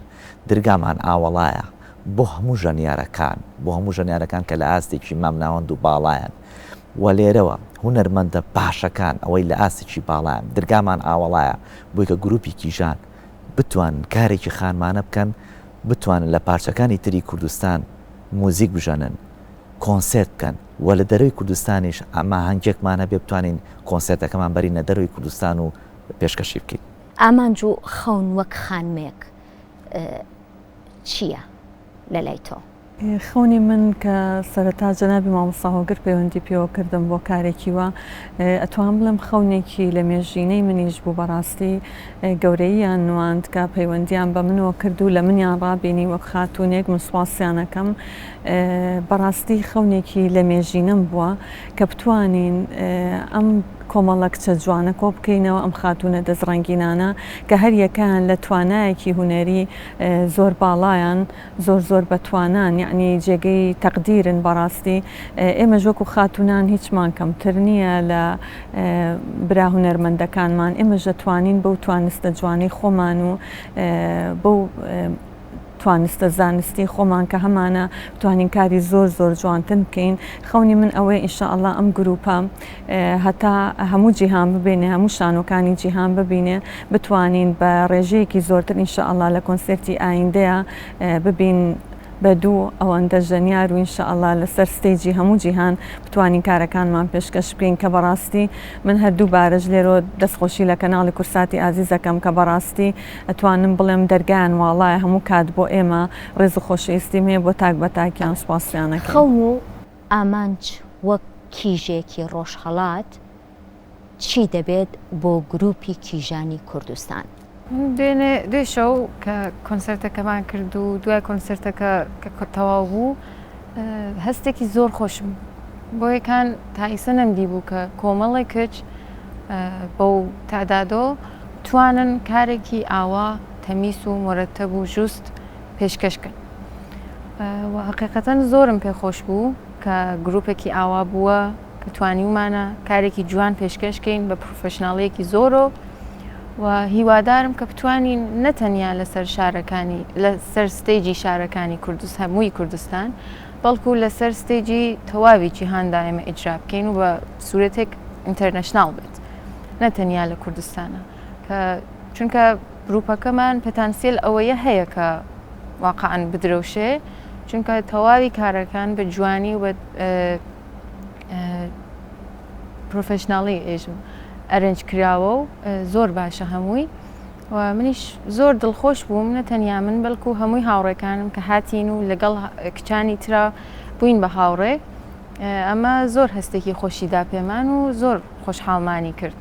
[SPEAKER 2] دەرگامان ئاوەڵایە بۆ هەموو ژەنیارەکان، بۆ هەموو ژەنیارەکان کە لە ئاستێکی مامناوەند و باڵایەن و لێرەوە هونەرمەندە باشەکان ئەوەی لە ئاستێکی باڵایەن دەرگامان ئاوەڵایە بۆی کە گروپی کیژان بتوان کارێکی خانمانە بکەن، بتوانن لە پارچەکانی تری کوردستان موزیک بژەنن، کۆنسرت بکەن و لە دەروی کوردستانیش ئەمە هەنگێکمانە بێ بتوانین کۆنسرتەکەمان بەرینە دەروی کوردستان و پێشکەشی بکەین.
[SPEAKER 1] ئامانج و خەون وەک خانمێک چییە لە لای تۆ؟
[SPEAKER 3] خەونی من کە سەرەتا جەنابی مامۆستا هۆگر پەیوەندی پێوە کردم بۆ کارێکی وە ئەتوان بڵم خەونێکی لە مێژینەی منیش بوو بەڕاستی گەورەییان نواند کە پەیوەندیان بە منەوە کرد و لە منیان ڕابێنی وەک خاتونێک من سواسیانەکەم. بەڕاستی خەونێکی لە مێژینم بووە کە بتوانین ئەم کۆمەڵە کچە جوانە کۆ بکەینەوە ئەم خاتونە دەزڕەنگینانە کە هەر یەکان لە توانایەکی هوەری زۆر باڵایان زۆر بەتوانان یعنی جێگەی تەقدیرن. بەڕاستی ئێمە ژۆک و خاتونان هیچمان کەمتر نییە لە برا هونەرمەندەکانمان، ئێمە دەتوانین بەو توانستە جوانی خۆمان و بەو توانستە زانستی خۆمان کە هەمانە بتوانین کاری زۆر جوانتر بکەین. خەونی من ئەوەی ئینشاءالله ئەم گروپە هەتا هەموو جیهان ببینێ، هەموو شانۆکانی جیهان ببینێ، بتوانین بە ڕێژەیەکی زۆرتر ئینشاءالله لە کۆنسرتی ئایندەیە ببین بە دوو ئەوەندە ژەنیار و ئینشاءالله لەسەر ستێجی هەموو جیهان بتوانین کارەکانمان پێشکەش بکەین کە بەڕاستی من هەردوو بارەش لێرۆ دەستخۆشی لە کەناڵی کورساتی ئازیزەکەم کە بەڕاستی ئەتوانم بڵێم دەرگایان واڵایە هەموو کات بۆ ئێمە ڕێز و خۆشەویستیم هەیە بۆ تاک بە تاکیان سوپاسیانەکەم.
[SPEAKER 1] خەون و ئامانج وەک کیژێکی ڕۆژهەڵات چی دەبێت بۆ گروپی کیژانی کوردستان؟
[SPEAKER 4] دوێ شەو کە کۆنسرتەکەمان کرد و دوای کۆنسرتەکە کە تەواو بوو هەستێکی زۆر خۆشم بۆ یەکان تایسە نەمدی بوو کە کۆمەڵی کچ بەو تادادۆ توانن کارێکی ئاوا تەمیس و مۆرەتەب و ژوست پێشکەشکن و حقیقەتەن زۆرم پێخۆش بوو کە گروپێکی ئاوا بووە کە توانیومانە کارێکی جوان پێشکەشکەین بە پرۆفشناڵەیەکی زۆرۆ و هیوادارم کە بتوانین نەتەنیا لەسەر شارەکانی لەسەر ستێجی شارەکانی هەمووی کوردستان بەڵکو لەسەر ستێجی تەواوی جیهاندا ئێمە ئیجرا بکەین و بە سوورەتێک ئینتەرنەشناڵ بێت نەتەنیا لە کوردستانە کە چونکە گروپەکەمان پەتانسیل ئەوەیە هەیە کە واقعاً بدرەوشێ چونکە تەواوی کارەکان بە جوانی و بە پرۆفشناڵی ئێژم ئەرنج کراوە و زۆر باشە هەمووی و منیش زۆر دڵخۆش بووم نەتەنیا من بەڵکو هەمووی هاوڕێکانم کە هاتین و لەگەڵ کچانی ترا بووین بە هاوڕێ ئەمە زۆر هەستێکی خۆشیدا پێمان و زۆر خۆشحاڵمانی کرد.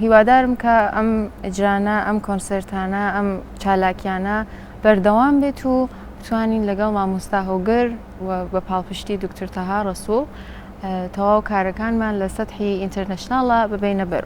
[SPEAKER 4] هیوادارم کە ئەم ئەجرانە ئەم کۆنسرتانە ئەم چالاکیانە بەردەوام بێت و بتوانین لەگەڵ مامۆستا هۆگر و بە پاڵپشتی دکتۆر تەها ڕەسوڵ تەواو کارەکانمان لە سەتحی ئینتەرنەشناڵە ببینە بەر.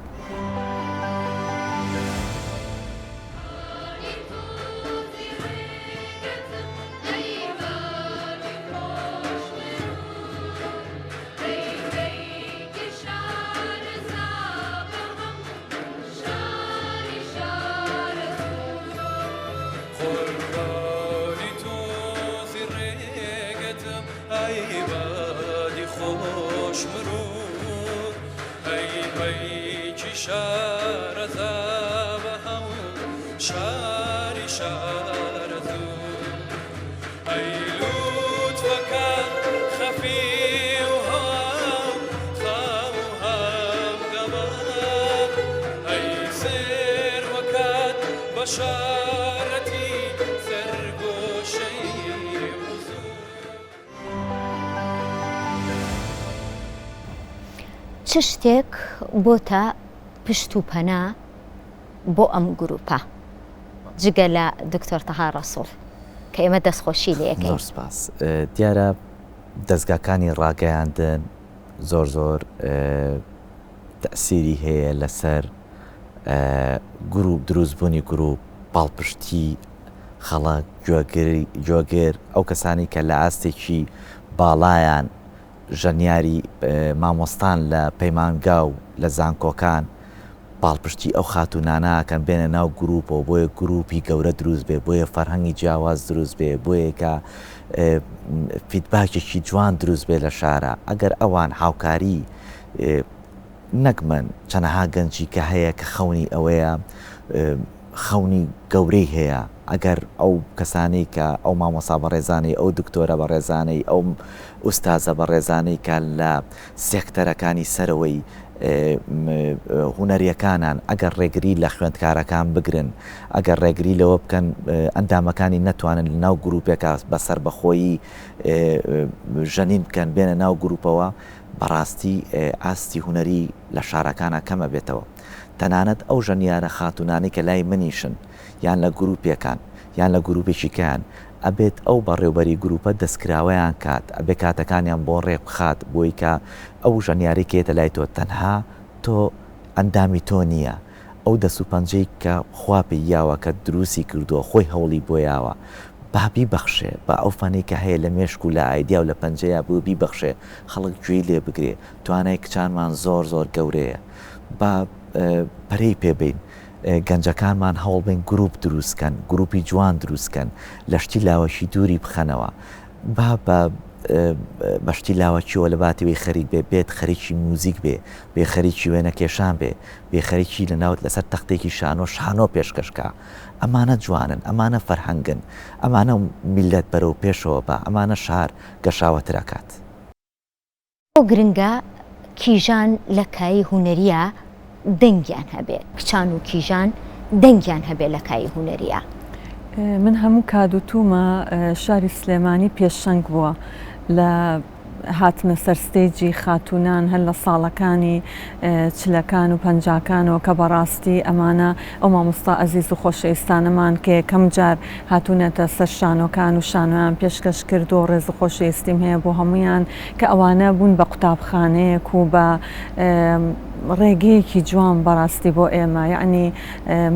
[SPEAKER 1] چ شتێک بۆتە پشت و پەنا بۆ ئەم گروپە جگە لە دکتۆر تەها ڕەسوڵ کە ئێمە دەستخۆشی لێ یەکەین؟
[SPEAKER 2] زۆر سپاس. دیارە دەستگاکانی ڕاگەیاندن زۆر تەسیری هەیە لەسەر گروپ دروستبوونی گروپ پاڵپشتی خەڵک جۆگێر ئەو کەسانی کە لە ئاستێکی باڵایان ژەنیاری مامۆستان لە پەیمانگا و لە زانکۆکان باڵپشتی ئەو خاتونانەکەن بێنە ناو گروپەوە بۆیە گروپی گەورە دروست بێ بۆیە فەرهەنگی جیاواز دروست بێ بۆیە کە فیدباکێکی جوان دروست بێ لە شارە ئەگەر ئەوان هاوکاری نەک من چەنەها گەنجی کە هەیە کە خەونی ئەوەیە خەونی گەورەی هەیە ئەگەر ئەو کەسانی کە ئەو مامۆسا بەڕێزانەی ئەو دکتۆرە بەڕێزانەی ئەو ئوستازە بەڕێزانەی کە لە سێکتەرەکانی سەرەوەی هوەریەکانان ئەگەر ڕێگری لە خوێندکارەکان بگرن ئەگەر ڕێگری لەوە بکەن ئەندامەکانی نەتوانن لە ناو گروپێکە بەسەر بەخۆیی ژەنین بکەن بێنە ناو گروپەوە بەڕاستی ئاستی هوەری لە شارەکانە کەمە بێتەوە تەنانەت ئەو ژەنیارە خاتونانی کە لای منیشن یان لە گروپێکان یان لە گروپێکیکان ئەبێت ئەو بەڕێوبەری گروپە دەستکراوەیان کات ئەبێ کاتەکانیان بۆ ڕێک بخات بۆی کە ئەو ژەنیاری کێتە لای تۆ تەنها تۆ ئەندامی تۆ نییە ئەو دەست و پەنجەی کە خواپی یاوە کە دروستی کردووە خۆی هەوڵی بۆ یاوە بابی بەخشێ بە ئەو فەنی کە هەیە لە مێشک و لە ئایدیا و لە پەنجەیە بوو بیبەخشێ خەڵک گوێی لێ بگرێ توانای کچانمان زۆر گەورەیە بە پەرەی پێبین گەنجەکانمان هەوڵ بین گروپ دروستکەن گروپی جوان دروستکەن لەشتی لاوەشی دووری بخەنەوە بەشتی لاوەچیەوە لە باتیوی خەریک بێ بێت خەریکی موزیک بێ خەریکی وێنە کێشان بێ خەریکی لە ناوت لەسەر تەختێکی شانۆ پێشکەشکە ئەمانە جوانن ئەمانە فەرهەنگن ئەمانە میلەت بەرەو پێشەوە بە ئەمانە شار گەشاوەترەکات
[SPEAKER 1] ئەو گرنگە کیژان لە کایی هوەریە دەنگیان هەبێت کچان و کیژان دەنگیان هەبێت لە کایی هوەریە
[SPEAKER 3] من هەموو کادوتومە شاری سلێمانی پێشەنگ بووە لە هاتنە سەرستێجی خاتونان هەر لە ساڵەکانی چلەکان و پەنجاکانەوە کە بەڕاستی ئەمانە ئەو مامۆستا ئەزیز و خۆشەویستانەمان کە یەکەم جار هاتوونەتە سەر شانۆکان و شانۆیان پێشکەش کرد و ڕێز و خۆشەویستیم هەیە بۆ هەمویان کە ئەوانە بوون بە قوتابخانەیەک و بە ڕێگەیەکی جوان بەڕاستی بۆ ئێمە یعنی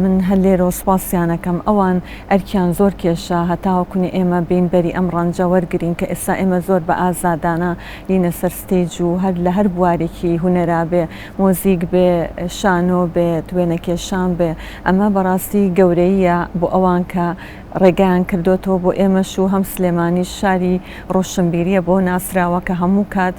[SPEAKER 3] من هەر لێرە سوپاسیانەکەم ئەوان ئەرکیان زۆر کێشە هەتاوەکوونی ئێمە بین بەری ئەم ڕەنجە وەرگرین کە ئێستا ئێمە زۆر بە ئازادانە لینە سەر ستێج و هەر لە هەر بوارێکی هوەرا بێ مۆزیک بێ شانۆ بێ وێنە کێشان بێ ئەمە بەڕاستی گەورەیە بۆ ئەوان کە ڕێگەیان کردوتەوە بۆ ئێمەش و هەم سلێمانی شاری ڕۆشنبیریە بۆ ناسراوە کە هەموو کات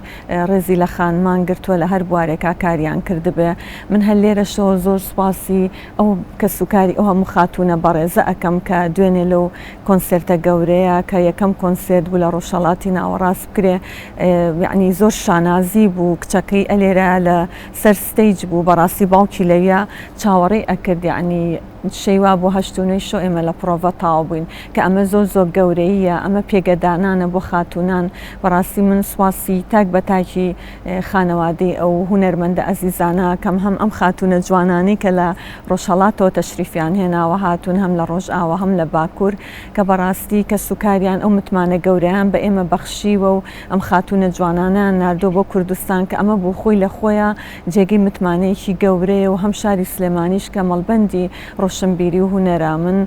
[SPEAKER 3] ڕێزی لە خانمان گرتووە لە هەر بوارێکا کاریان کردبێ من هەر لێرەشەوە زۆر سوپاسی ئەو کەسوکاری ئەو هەموو خاتونە بەڕێزە ئەەکەم کە دوێنێ لەو کۆنسرتە گەورەیە کە یەکەم کۆنسرت بوو لە ڕۆژهەڵاتی ناوەڕاست بکرێ یعنی زۆر شانازی بوو کچەکەی ئەلێرە لە سەر ستەیج بوو بەڕاستی باوکی لەویا چاوەڕێی ئەکرد یعنی شەیوا بۆ هەشتونەی شۆ ئێمە لە پرۆڤە تاوا بووین کە ئەمە زۆر گەورەیە ئەمە پێگەدانانە بۆ خاتونان بەڕاستی من سواسی تاک بە تاکی خانەوادەی ئەو هوەرمەندە ئەزیزانە کەم هەم ئەم خاتونە جوانانی کە لە ڕۆژهەڵاتەوە تەشریفیان هێناوە هاتون هەم لە ڕۆژئاوە هەم لە باکوور کە بەڕاستی کە سوکاریان ئەو متمانە گەورەیان بە ئێمە بەخشیوە و ئەم خاتونە جوانانیان ناردۆ بۆ کوردستان کە ئەمە بوو خۆی لە خۆیان جێگەی متمانەیەکی گەورەیە و هەم شاری سلێمانیش کە مەڵبەندی ڕۆشنبیری و هوەرە من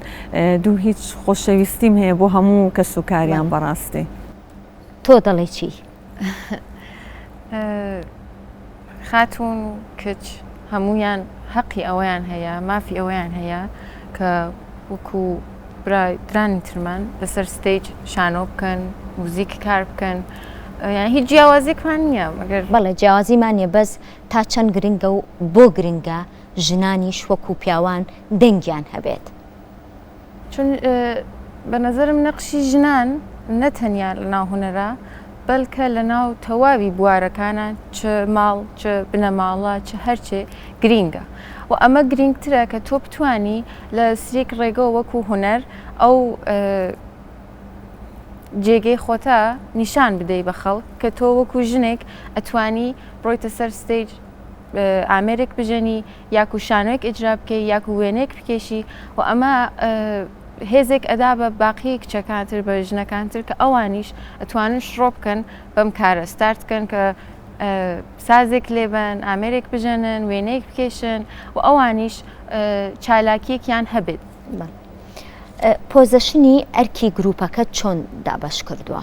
[SPEAKER 3] دوو هیچ خۆشەویستیم هەیە بۆ هەموو کە سوکاریان بەڕاستی
[SPEAKER 1] تۆ دەڵێ چی؟
[SPEAKER 4] خاتون و کچ هەمویان حەقی ئەوەیان هەیە مافی ئەوەیان هەیە کە وەکو درانی ترمان لەسەر ستەیج شانۆ بکەن موزیکی کار بکەن یان هیچ جیاوازێکمان نییە مەگەر
[SPEAKER 1] بەڵێ جیاوازیمان نیە بەس تا چەند گرنگە و بۆ گرنگە ژنانیش وەکو پیاوان دەنگیان هەبێت
[SPEAKER 4] چون بە نەزەرم نەقشی ژنان نەتەنیا لە ناو هوەرە بەڵکە لە ناو تەواوی بوارەکانە چ ماڵ چ بنەماڵە چ هەرچێ گرینگە و ئەمە گرنگترە کە تۆ بتوانی لە سرێک ڕێگەوە وەکو هوەر ئەو جێگەی خۆتە نیشان بدەی بە خەڵک کە تۆ وەکو ژنێک ئەتوانی بڕۆیتە سەر ستەیج ئامێرێک بژەنی یاکو شانۆیەک ئیجرا بکەی یاکو وێنێک بکێشی و ئەمە هێزێک ئەدا بە باقی کچەکانتر بە ژنەکانتر کە ئەوانیش ئەتوانن شڕۆ بکەن بەم کارە ستارت بکەن کە سازێک لێبن ئامێرێک بژەنن وێنەیەک بکێشن و ئەوانیش چالاکیەکیان هەبێت.
[SPEAKER 1] پۆزەشنی ئەرکی گروپەکە چۆن دابش کردووە؟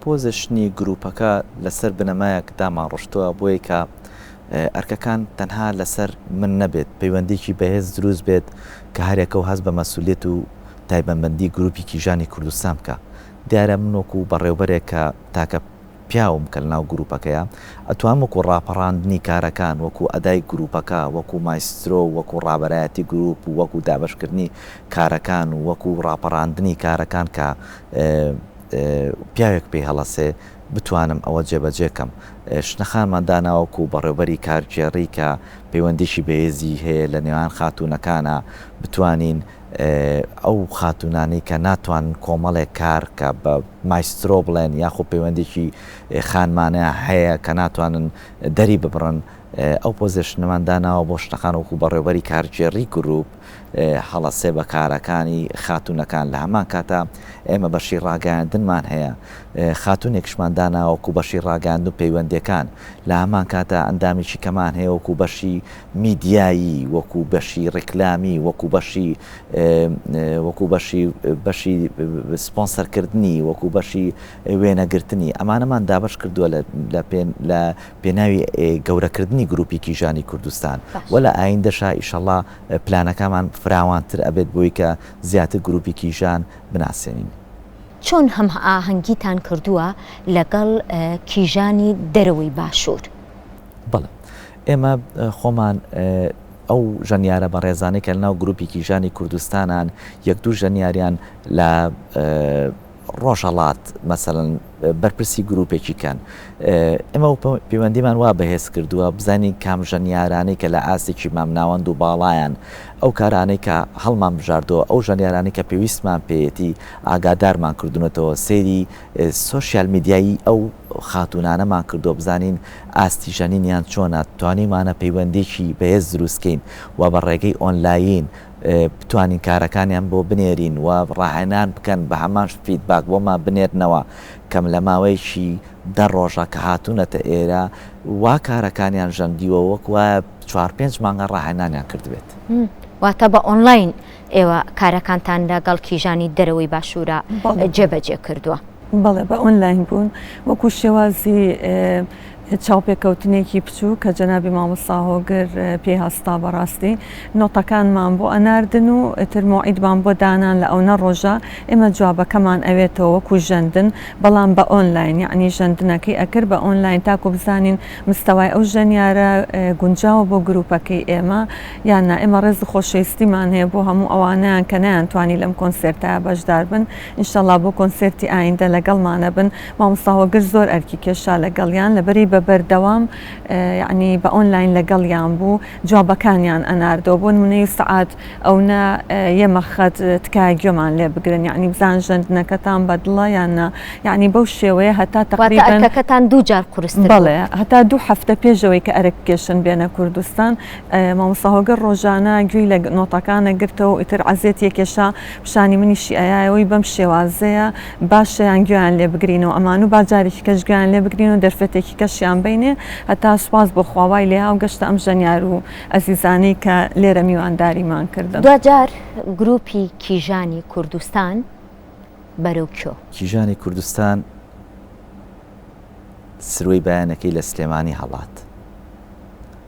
[SPEAKER 2] پۆزشنی گروپەکە لەسەر بنەمایەک داماڕشتووە بۆیە کە ئەرکەکان تەنها لەسەر من نەبێت پەیوەندێکی بەهێز دروست بێت کە هەرێکە و هەست بە مەسوولێت و تایبەتمەندی گروپی کیژانی کوردستان بکە. دیارە منۆکو بەڕێوبەرێک کە تاکە پیاوم کە لەناو گروپەکەیە ئەتوان وەکو ڕاپەڕاندنی کارەکان وەکو ئەدای گروپەکە وەکو مایسترۆ وەکو ڕابەرایەتی گروپ و وەکو دابشکردنی کارەکان و وەکو ڕاپەڕاندنی کارەکان کە پیاوێک پێی هەڵەسێ بتوانم ئەوە جێبەجێکەم. شنەخانمانداناوەکو بەڕێوبەری کارگێڕی کە پەیوەندیشی بەهێزی هەیە لە نێوان خاتوونەکانە بتوانین ئەو خاتونانی کە ناتوان کۆمەڵێک کار کە بە مایسترۆ بڵێن یاخۆ پەیوەندێکی خانمانە هەیە کە ناتوانن دەری ببڕن ئەو پۆزیشنەمانداناوە بۆ شتەکانوەکو بەڕێوەری کارگێڕی گروپ هەڵەسێ بە کارەکانی خاتونەکان لە هەمان کاتە ئێمە بەشی ڕاگەاندنمان هەیە خاتونێکشمانداناوەکو بەشی ڕاگەاند و پەیوەندەکان لە هەمان کاتە ئەندامیی کەمان هەیە وەکو بەشی میدیایی وەکو بەشی ڕێکلامی وەکو بەشی سپۆنسەرکردنی وەکو بەشی وێنەگرتنی ئەمانەمان دابش کردووە لە پێناوی گەورەکردنی گروپی کیژانی کوردستان وە لە ئایندەشا ئیشەڵڵا پلانەکەمان فراوانتر ئەبێت بۆی کە زیاتر گروپی کیژان بناسیێنین.
[SPEAKER 1] چۆن هەم ئاهەنگیتان کردووە لەگەڵ کیژانی دەرەوەی باشوور؟
[SPEAKER 2] بەڵێ ئێمە خۆمان ئەو ژەنیارە بە ڕێزانەی کە لەناو گروپی کیژانی کوردستانان یەک دوو ژەنیاریان لە ڕۆژهەڵات مەسەڵەن بەرپرسی گروپێکی کەن ئێمە پەیوەندیمان وا بەهێز کردووە بزانین کام ژەنیارانەی کە لە ئاستێکی مامناوەند و باڵایەن ئەو کارانەی کە هەڵمان بژاردەوە ئەو ژەنیارانی کە پێویستمان پێیەتی ئاگادارمان کردوونەتەوە سێری سۆشیال میدیایی ئەو خاتونانەمان کردو بزانین ئاستی ژەنینیان چۆنە توانیمانە پەیوەندێکی بەهێز دروستکەین و بە ڕێگەی ئۆنلاین بتوانین کارەکانیان بۆ بنێرین و ڕاهێنان بکەن بە هەمان فیدباک بۆمان بنێرنەوە کەم لە ماوەیەکی دە ڕۆژە کە هاتوونەتە ئێرە وا کارەکانیان ژەندیوە وەکوە 4-5 مانگە ڕاهێنانیان کردبێت.
[SPEAKER 1] واتە بە ئۆنلاین ئێوە کارەکانتان لەگەڵ کیژانی دەرەوەی باشوورە جێبەجێ کردووە؟
[SPEAKER 3] بەڵێ بە ئۆنلاین بوون وەکو شێوازی چاوپێکەوتنێکی بچوو کە جەنابی مامۆستا هۆگر پێی هەستا بەڕاستی نۆتەکانمان بۆ ئەناردن و ترمۆعیدمان بۆ دانان لە ئەو نەڕۆژە ئێمە جوابەکەمان ئەوێتەوە وەکو ژەندن بەڵام بە ئۆنلاین یعنی ژەندنەکەی ئەکرد بە ئۆنلاین تاکو بزانین مستەوای ئەو ژەنیارە گونجاوە بۆ گروپەکەی ئێمە یاننا ئێمە ڕێز خۆشەویستیمان هەیە بۆ هەموو ئەوانیان کە نەیانتوانی لەم کۆنسێرتە بەشدار بن ئینشەڵڵا بۆ کۆنسێرتی ئایندە لەگەڵمانە بن مامۆستا هۆگر زۆر ئەرکی کێشا لەگەڵیان لەبەری بە بەردەوام یعنی بە ئۆنلاین لەگەڵیان بوو جوابەکانیان ئەناردەوە بۆ نمونەی سعات ئەوە یەمە خەت تکای گوێمان لێ بگرن یعنی بزان ژەندنەکەتان بەدڵە یاننا یعنی بەو شێوەیە هەتا
[SPEAKER 1] تقریبەن دوو جار قورس
[SPEAKER 3] بڵێ هەتا 2 هەفتە پێشەوەی کە ئەرک کێشن بێنە کوردستان مامۆستا هۆگر ڕۆژانە گوێی لە نۆتەکانە گرتەوە ئیتر عەزیەت یەکێشا پیشانی منیشی ئەیەوەی بەم شێوازەیە باشەیان گوێیان لێ بگرینەوە ئەمان و باجارێکی کەش گویان لێ بگرین و دەرفەتێکی کەشیان بینێ هەتا سواز بۆ خواوای لێها و گەشتە ئەم ژەنیار و ئەزیزانەی کە لێرە میوانداریمان کردن.
[SPEAKER 1] دوجار گروپی کیژانی کوردستان بەرەو کۆ
[SPEAKER 2] کیژانی کوردستان سروەی بەیانەکەی لە سلێمانی هەڵات.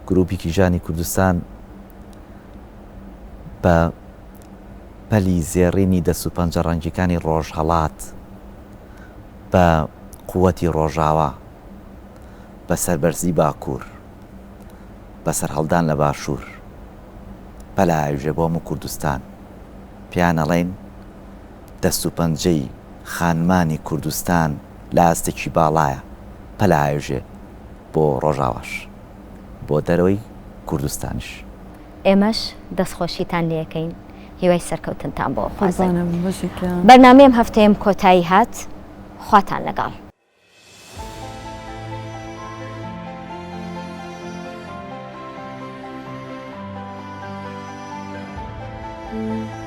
[SPEAKER 2] گروپی کیژانی کوردستان بە پەلی زێڕینی دەست و پەنجە ڕەنگیەکانی ڕۆژهەڵات بە قووەتی ڕۆژاوە بە سەربەرزی باکوور بەسەر هەڵدان لە باشوور پەلایژێ بۆ هەموو کوردستان پیان ئەڵێن دەست و پەنجەی خانمانی کوردستان لە ئاستێکی باڵایە پەلایژێ بۆ ڕۆژاواش بۆ دەرەوەی کوردستانیش.
[SPEAKER 1] ئێمەش دەستخۆشیتان لێەکەین هیوای سەرکەوتنتان بۆ خوازانم
[SPEAKER 3] بەرنامەم
[SPEAKER 1] هەفتەیەم کۆتایی هات خواتان لەگەڵ.
[SPEAKER 4] Mm.